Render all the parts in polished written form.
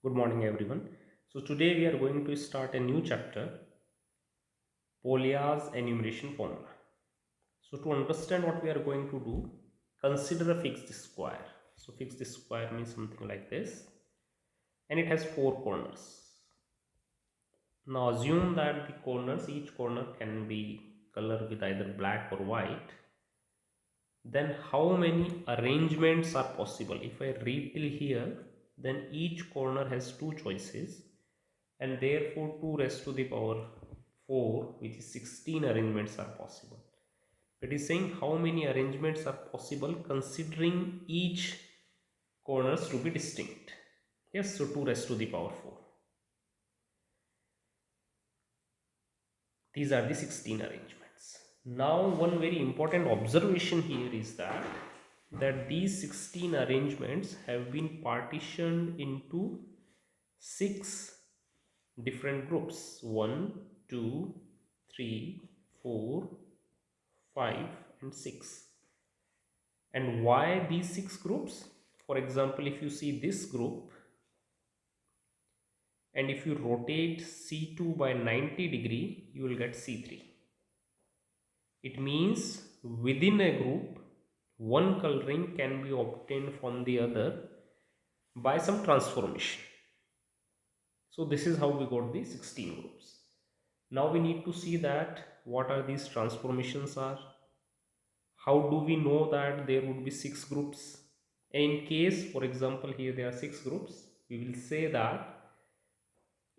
Good morning, everyone. So, today we are going to start a new chapter, Polya's enumeration formula. So, to understand what we are going to do, consider a fixed square. So, fixed square means something like this, and it has four corners. Now, assume that the corners, each corner can be colored with either black or white. Then, how many arrangements are possible? If I read till here, then each corner has two choices, and therefore 2 raised to the power 4, which is 16 arrangements are possible. It is saying how many arrangements are possible considering each corners to be distinct. Yes, so 2 raised to the power 4. These are the 16 arrangements. Now one very important observation here is that these 16 arrangements have been partitioned into 6 different groups: 1, 2, 3, 4, 5 and 6. And why these 6 groups? For example, if you see this group, and if you rotate C2 by 90 degree, you will get C3. It means within a group, one coloring can be obtained from the other by some transformation. So this is how we got the 16 groups. Now we need to see that what are these transformations are. How do we know that there would be 6 groups? In case, for example, here there are 6 groups, we will say that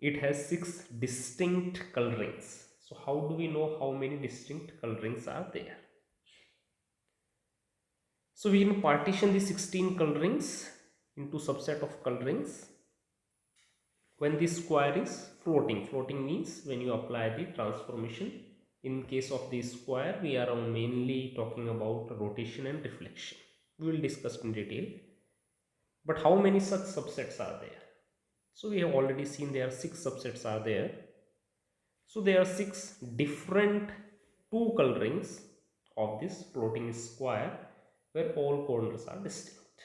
it has 6 distinct colorings. So how do we know how many distinct colorings are there? So we can partition the 16 colorings into subset of colorings when the square is floating. Floating means when you apply the transformation. In case of the square, we are mainly talking about rotation and reflection. We will discuss in detail. But how many such subsets are there? So we have already seen there are 6 subsets are there. So there are 6 different two colorings of this floating square where all corners are distinct.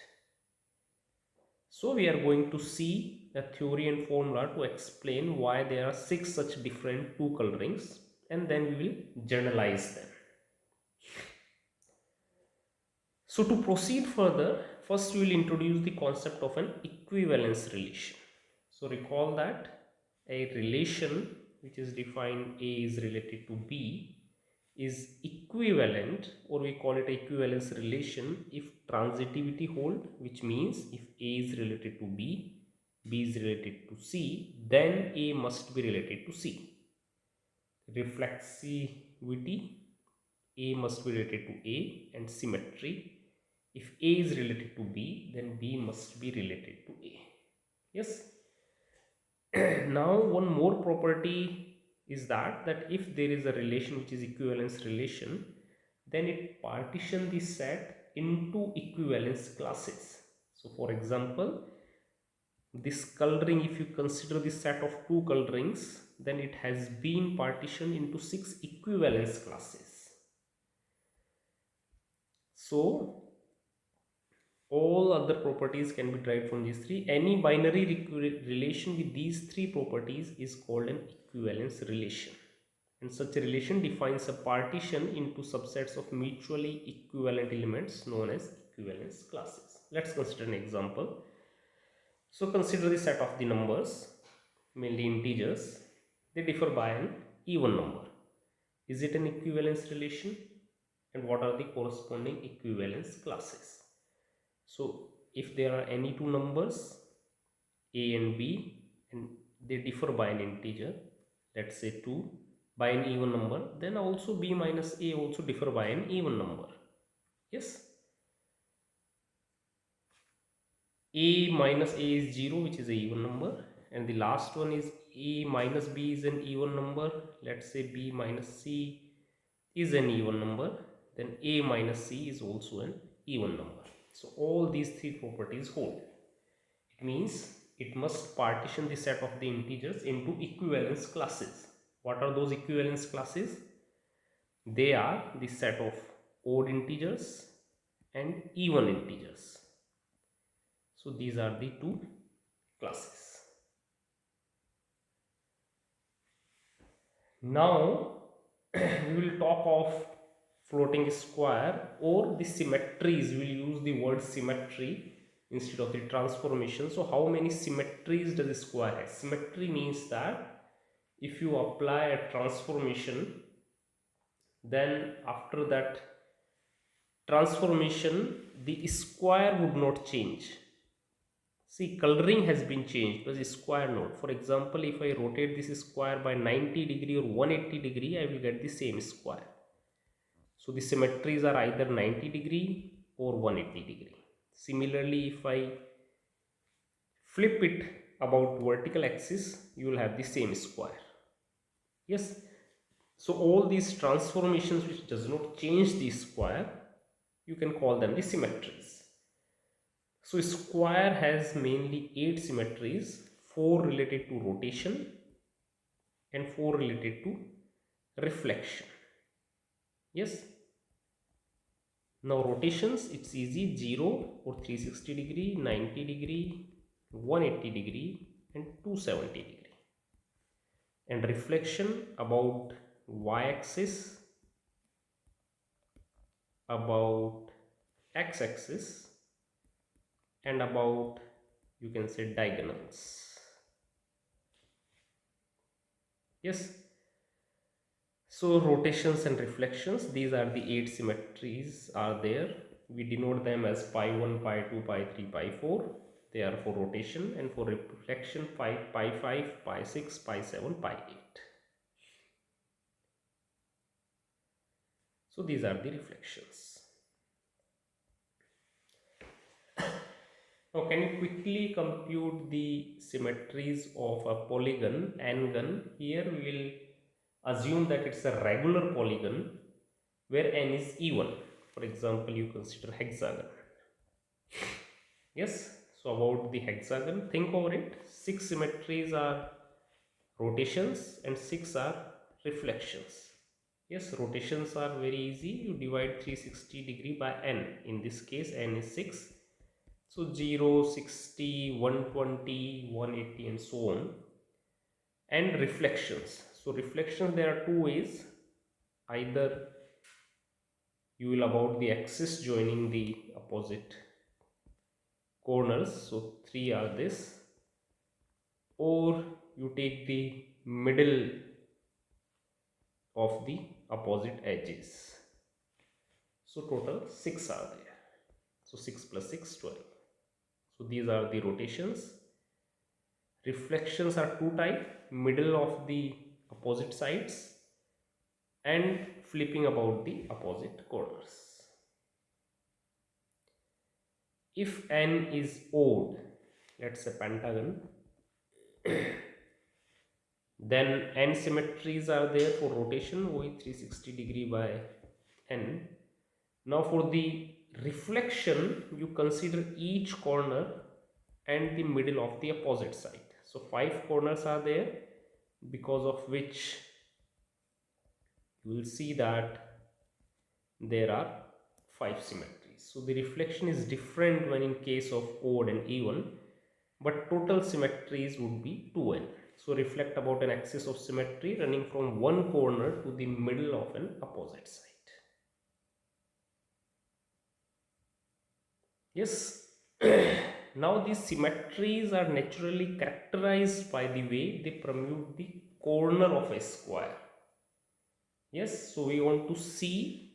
So we are going to see a theory and formula to explain why there are 6 such different two colorings, and then we will generalize them. So to proceed further, first we will introduce the concept of an equivalence relation. So recall that a relation which is defined A is related to B is equivalent, or we call it equivalence relation, if transitivity hold, which means if A is related to B, B is related to C, then A must be related to C. Reflexivity, A must be related to A, and symmetry, if A is related to B, then B must be related to A. Yes. Now one more property is that if there is a relation which is equivalence relation, then it partition the set into equivalence classes. So for example, this coloring, if you consider the set of two colorings, then it has been partitioned into 6 equivalence classes. So all other properties can be derived from these 3. Any binary relation with these 3 properties is called an equivalence relation, and such a relation defines a partition into subsets of mutually equivalent elements known as equivalence classes. Let's consider an example. So consider the set of the numbers, mainly integers. They differ by an even number. Is it an equivalence relation? And what are the corresponding equivalence classes? So if there are any two numbers A and B and they differ by an integer, let's say 2, by an even number, then also B minus A also differ by an even number. Yes. A minus A is 0, which is a even number, and the last one is A minus B is an even number. Let's say B minus C is an even number, then A minus C is also an even number. So all these 3 properties hold. It means it must partition the set of the integers into equivalence classes. What are those equivalence classes? They are the set of odd integers and even integers. So these are the 2 classes. Now we will talk of floating square or the symmetries. We will use the word symmetry instead of the transformation. So how many symmetries does a square have? Symmetry means that if you apply a transformation, then after that transformation the square would not change. See, coloring has been changed, but the square not. For example, if I rotate this square by 90 degree or 180 degree, I will get the same square. So the symmetries are either 90 degree or 180 degree. Similarly, if I flip it about vertical axis, you will have the same square. Yes. So all these transformations which does not change the square, you can call them the symmetries. So square has mainly 8 symmetries, 4 related to rotation and 4 related to reflection. Yes. Now rotations, it's easy, 0 or 360 degree, 90 degree, 180 degree and 270 degree. And reflection about y-axis, about x-axis and about, you can say, diagonals. Yes. So rotations and reflections, these are the 8 symmetries are there. We denote them as pi 1, pi 2, pi 3, pi 4. They are for rotation, and for reflection pi 5, pi 6, pi 7, pi 8. So these are the reflections. Now can you quickly compute the symmetries of a polygon n-gon? Here we will assume that it's a regular polygon where n is even. For example, you consider hexagon. Yes, so about the hexagon, think over it. 6 symmetries are rotations and 6 are reflections. Yes, rotations are very easy. You divide 360 degree by n. In this case, n is 6. So 0, 60, 120, 180 and so on. And reflections. So reflections, there are two ways. Either you will about the axis joining the opposite corners, so 3 are this, or you take the middle of the opposite edges. So total 6 are there. So 6 plus 6, 12. So these are the rotations. Reflections are two type, middle of the opposite sides and flipping about the opposite corners. If n is odd, let's say pentagon, then n symmetries are there for rotation with 360 degree by n. Now for the reflection, you consider each corner and the middle of the opposite side. So 5 corners are there, because of which you will see that there are 5 symmetries. So the reflection is different when in case of odd and even, but total symmetries would be 2n. So reflect about an axis of symmetry running from one corner to the middle of an opposite side. Yes. Now these symmetries are naturally characterized by the way they permute the corner of a square. Yes, so we want to see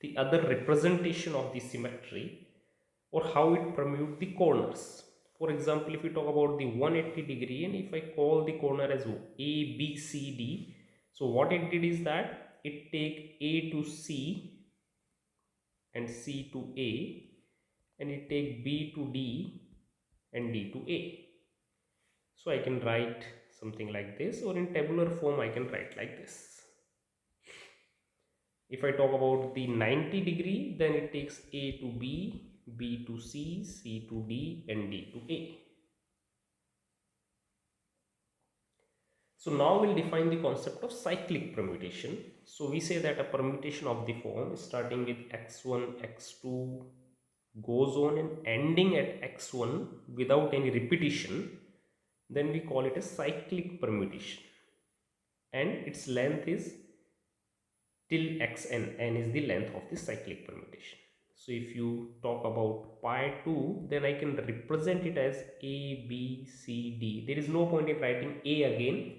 the other representation of the symmetry or how it permute the corners. For example, if we talk about the 180 degree and if I call the corner as A, B, C, D, so what it did is that it take A to C and C to A, and it take B to D and D to A. So I can write something like this, or in tabular form I can write like this. If I talk about the 90 degree, then it takes A to B, B to C, C to D and D to A. So now we'll define the concept of cyclic permutation. So we say that a permutation of the form starting with x1, x2 goes on and ending at x1 without any repetition, then we call it a cyclic permutation. and its length is till xn. N is the length of the cyclic permutation. So if you talk about pi 2, then I can represent it as a b c d. There is no point in writing a again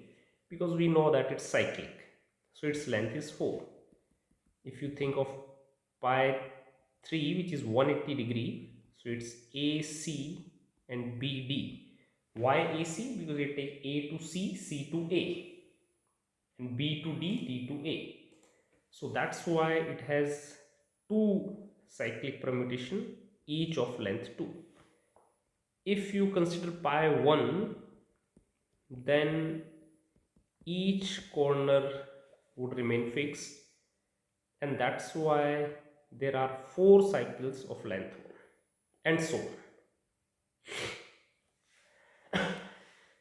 because we know that it's cyclic, so its length is 4. If you think of pi 3, which is 180 degree, so it's ac and bd. Why ac? Because it take a to c, c to a, and b to d, d to a. So that's why it has two cyclic permutation, each of length 2. If you consider pi 1, then each corner would remain fixed, and that's why there are 4 cycles of length 1, and so on.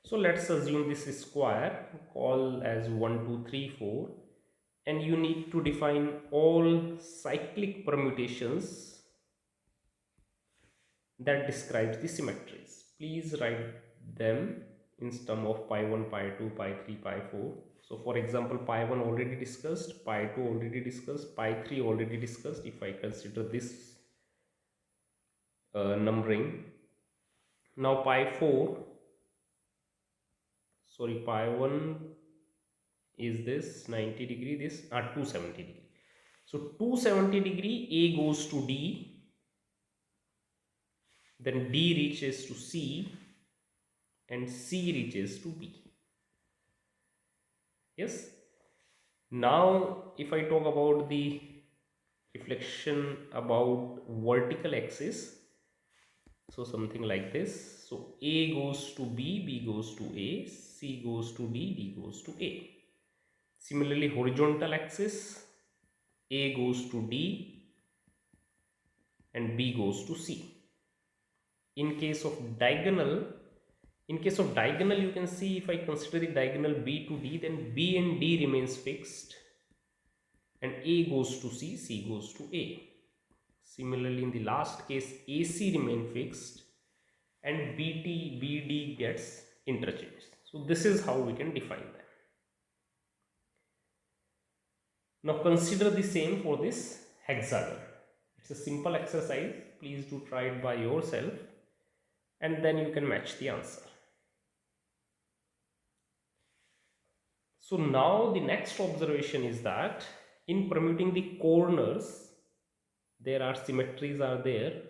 So let's assume this is square, call as 1 2 3 4, and you need to define all cyclic permutations that describes the symmetries. Please write them in terms of pi 1, pi 2, pi 3, pi 4. So for example, pi 1 already discussed, pi 2 already discussed, pi 3 already discussed. If I consider this numbering, now pi 4, sorry, pi 1 is this 90 degree, this 270 degree. So 270 degree, A goes to D, then D reaches to C, and C reaches to B. Yes. Now if I talk about the reflection about vertical axis, so something like this. So A goes to B, B goes to A, C goes to D, D goes to A. Similarly, horizontal axis, A goes to D and B goes to C. In case of diagonal, you can see, if I consider the diagonal B to D, then B and D remains fixed, and A goes to C, C goes to A. Similarly, in the last case, AC remain fixed and BT, BD gets interchanged. So this is how we can define them. Now consider the same for this hexagon. It's a simple exercise. Please do try it by yourself, and then you can match the answer. So now the next observation is that in permuting the corners, there are symmetries are there,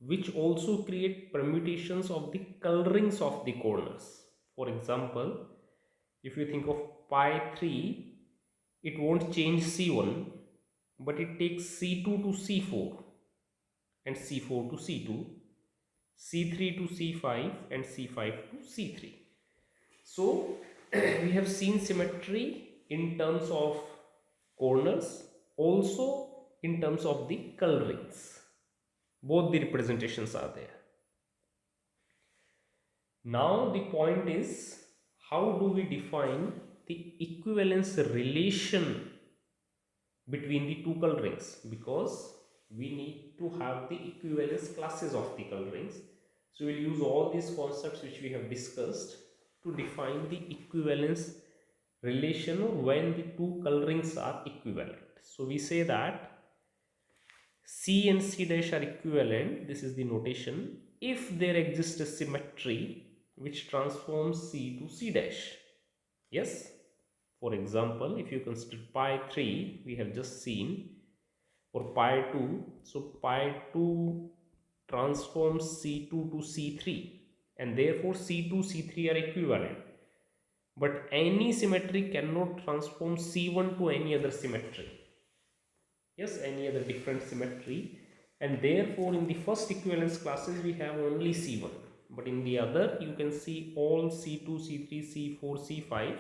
which also create permutations of the colorings of the corners. For example, if you think of pi 3, it won't change C1, but it takes C2 to C4 and C4 to C2, C3 to C5 and C5 to C3. So we have seen symmetry in terms of corners, also in terms of the colorings. Both the representations are there. Now the point is, how do we define the equivalence relation between the two colorings? Because we need to have the equivalence classes of the colorings. So we will use all these concepts which we have discussed to define the equivalence relation when the two colorings are equivalent. So we say that C and C dash are equivalent, this is the notation, if there exists a symmetry which transforms C to C dash. Yes, for example, if you consider pi 3, we have just seen, or pi 2, so pi 2 transforms C2 to C3, and therefore C2 C3 are equivalent. But any symmetry cannot transform C1 to any other symmetry. Yes, any other different symmetry, and therefore in the first equivalence classes we have only C1, but in the other you can see all C2, C3, C4, C5.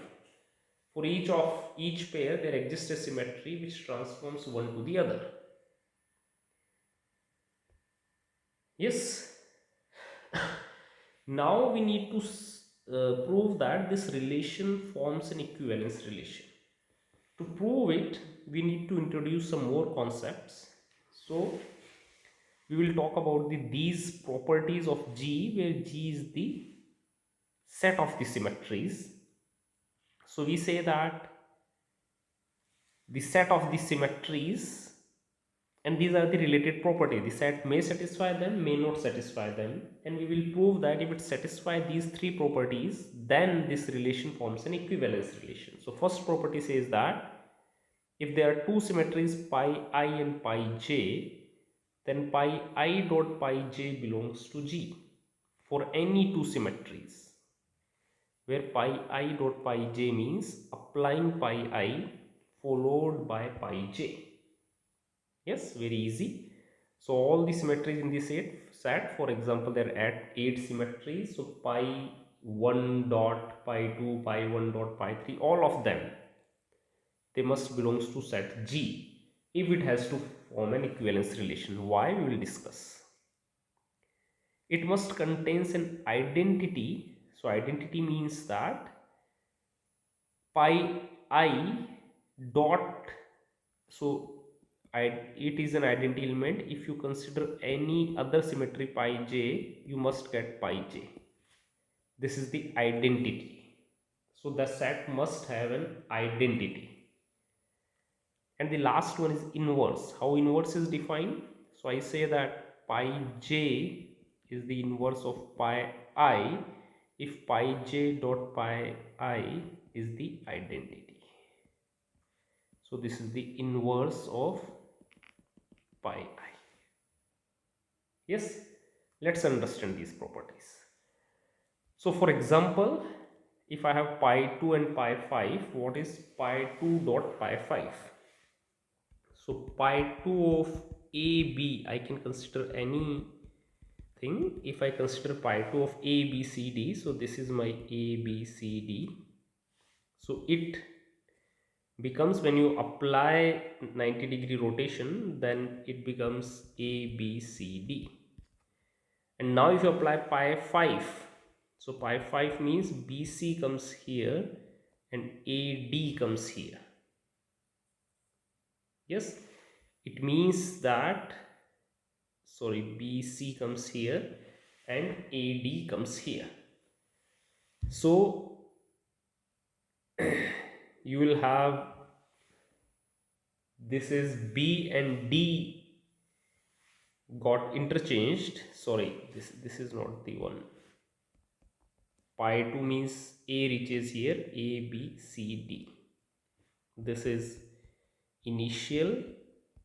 For each pair there exists a symmetry which transforms one to the other. Yes. Now we need to prove that this relation forms an equivalence relation. To prove it, we need to introduce some more concepts. So we will talk about these properties of G, where G is the set of the symmetries. So we say that the set of the symmetries, and these are the related property. The set may satisfy them, may not satisfy them, and we will prove that if it satisfies these three properties, then this relation forms an equivalence relation. So first property says that if there are two symmetries pi I and pi j, then pi I dot pi j belongs to G for any two symmetries, where pi I dot pi j means applying pi I followed by pi j. Yes, very easy. So all the symmetries in this set, for example, there are at 8 symmetries. So pi 1 dot, pi 2, pi 1 dot, pi 3, all of them, they must belongs to set G if it has to form an equivalence relation. Why, we will discuss. It must contains an identity. So identity means that pi I dot, so it is an identity element. If you consider any other symmetry pi j, you must get pi j. This is the identity. So the set must have an identity. And the last one is inverse. How inverse is defined? So I say that pi j is the inverse of pi I if pi j dot pi I is the identity. So this is the inverse of pi I. Yes, let's understand these properties. So for example, if I have pi 2 and pi 5, what is pi 2 dot pi 5? So pi 2 of AB, I can consider anything. If I consider pi 2 of A, B, C, D, so this is my A, B, C, D. So it becomes, when you apply 90-degree rotation, then it becomes A, B, C, D. And now if you apply pi 5, so pi 5 means BC comes here and AD comes here. Yes, it means that, sorry, BC comes here and AD comes here. So you will have, this is B and D got interchanged. Sorry, this is not the one. Pi 2 means A reaches here, A, B, C, D. This is initial.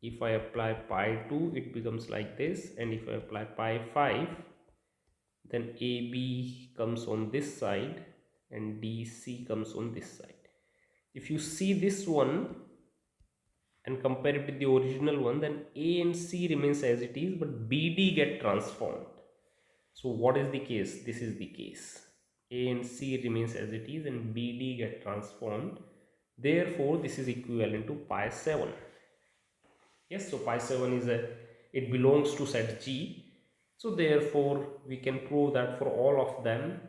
If I apply pi 2, it becomes like this, and if I apply pi 5, then AB comes on this side and DC comes on this side. If you see this one and compare it with the original one, then A and C remains as it is, but BD get transformed. So what is the case? This is the case. A and C remains as it is and BD get transformed. Therefore, this is equivalent to pi 7. Yes, so pi 7 is it belongs to set G. So therefore, we can prove that for all of them,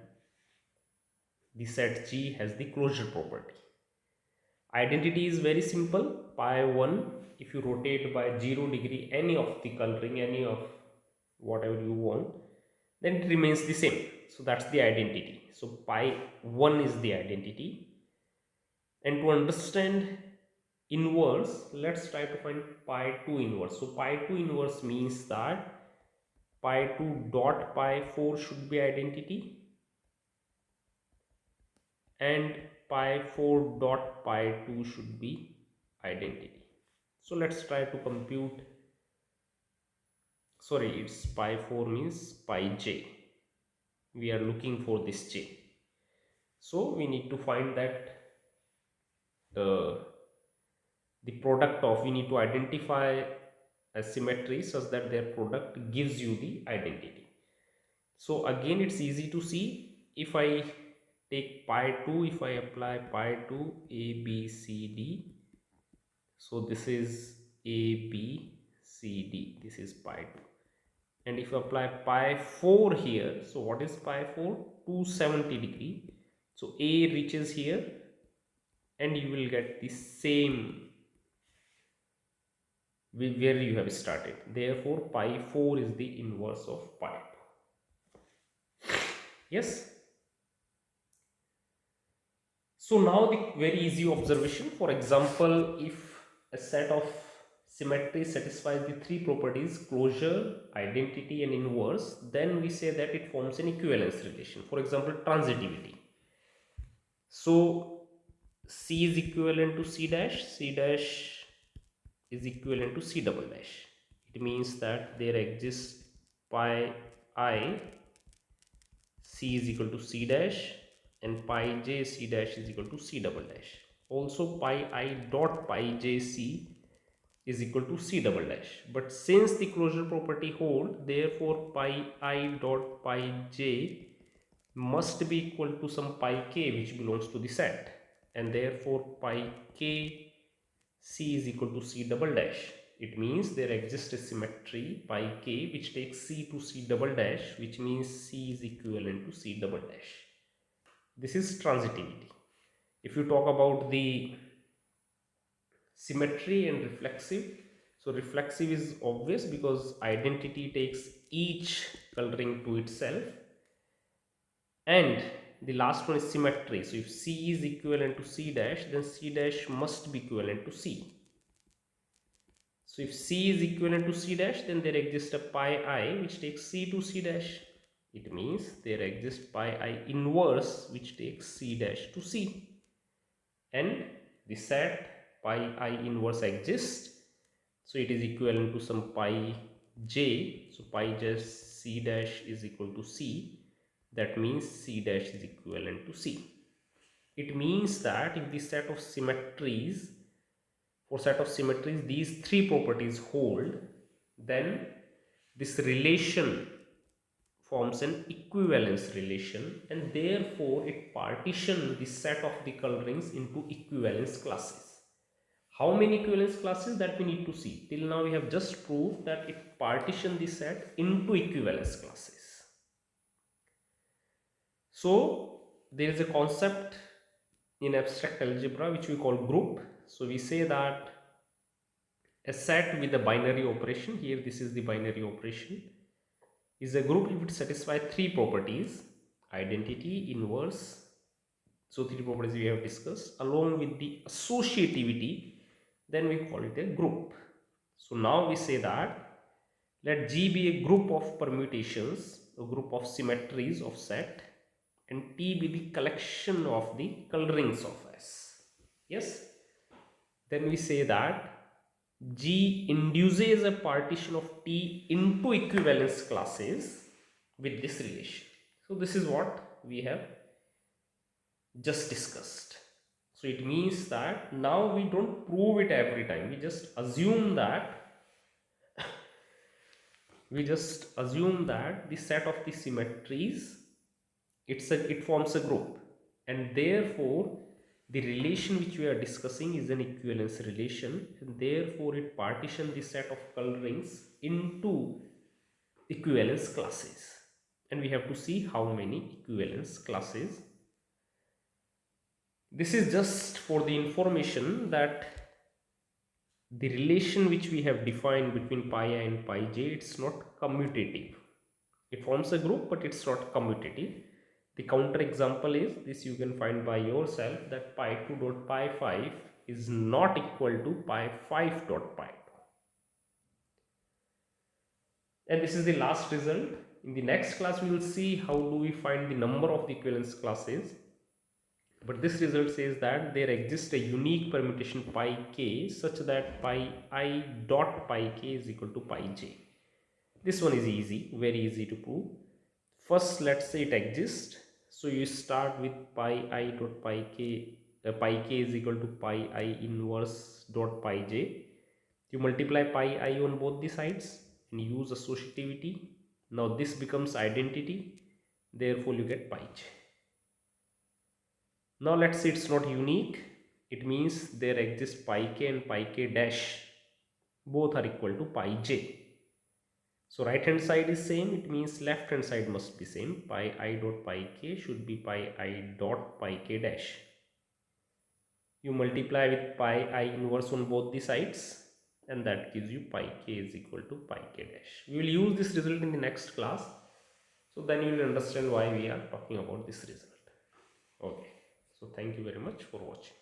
the set G has the closure property. Identity is very simple. Pi 1, if you rotate by 0 degree any of the coloring, any of whatever you want, then it remains the same. So that's the identity. So pi 1 is the identity. And to understand inverse, let's try to find pi 2 inverse. So pi 2 inverse means that pi 2 dot pi 4 should be identity, and pi 4 dot pi 2 should be identity. So let's try to compute. Sorry, it's pi 4 means pi j. We are looking for this j. So we need to find that the product of, we need to identify a symmetry such that their product gives you the identity. So again, it's easy to see. If I take pi 2, if I apply pi 2 A, B, C, D, so this is A, B, C, D, this is pi 2. And if I apply pi 4 here, so what is pi 4? 270 degree. So A reaches here and you will get the same where you have started. Therefore, pi 4 is the inverse of pi 2. Yes. So now the very easy observation. For example, if a set of symmetry satisfies the three properties closure, identity and inverse, then we say that it forms an equivalence relation. For example, transitivity. So C is equivalent to C dash, C dash is equivalent to C double dash. It means that there exists pi I C is equal to C dash and pi j C dash is equal to C double dash. Also pi I dot pi j C is equal to C double dash. But since the closure property hold, therefore pi I dot pi j must be equal to some pi k which belongs to the set, and therefore pi k C is equal to C double dash. It means there exists a symmetry pi k which takes C to C double dash, which means C is equivalent to C double dash. This is transitivity. If you talk about the symmetry and reflexive, so reflexive is obvious because identity takes each coloring to itself, and the last one is symmetry. So if C is equivalent to C dash, then C dash must be equivalent to C. So if C is equivalent to C dash, then there exists a pi I which takes C to C dash. It means there exists pi I inverse which takes C dash to C. And the set pi I inverse exists. So it is equivalent to some pi j. So pi j C dash is equal to C. That means C dash is equivalent to C. It means that if the set of symmetries, for set of symmetries these three properties hold, then this relation forms an equivalence relation, and therefore it partitions the set of the colorings into equivalence classes. How many equivalence classes, that we need to see. Till now we have just proved that it partitions the set into equivalence classes. So there is a concept in abstract algebra which we call group. So we say that a set with a binary operation, here this is the binary operation, is a group if it satisfies three properties: identity, inverse, so three properties we have discussed, along with the associativity, then we call it a group. So now we say that let G be a group of permutations, a group of symmetries of set, and T be the collection of the colorings of S. Yes? Then we say that G induces a partition of T into equivalence classes with this relation. So this is what we have just discussed. So it means that now we don't prove it every time. We just assume that the set of the symmetries, it forms a group, and therefore the relation which we are discussing is an equivalence relation, and therefore it partitions the set of colorings into equivalence classes, and we have to see how many equivalence classes. This is just for the information that the relation which we have defined between pi I and pi j, it's not commutative. It forms a group, but it's not commutative. The counter example is this, you can find by yourself, that pi 2 dot pi 5 is not equal to pi 5 dot pi 2. And this is the last result. In the next class we will see how do we find the number of the equivalence classes. But this result says that there exists a unique permutation pi k such that pi I dot pi k is equal to pi j. This one is easy, very easy to prove. First, let's say it exists. So you start with pi I dot pi k, pi k is equal to pi I inverse dot pi j. You multiply pi I on both the sides and use associativity. Now this becomes identity, therefore you get pi j. Now let's say it's not unique. It means there exists pi k and pi k dash. Both are equal to pi j. So right hand side is same. It means left hand side must be same. Pi I dot pi k should be pi I dot pi k dash. You multiply with pi I inverse on both the sides, and that gives you pi k is equal to pi k dash. We will use this result in the next class. So then you will understand why we are talking about this result. Okay. So thank you very much for watching.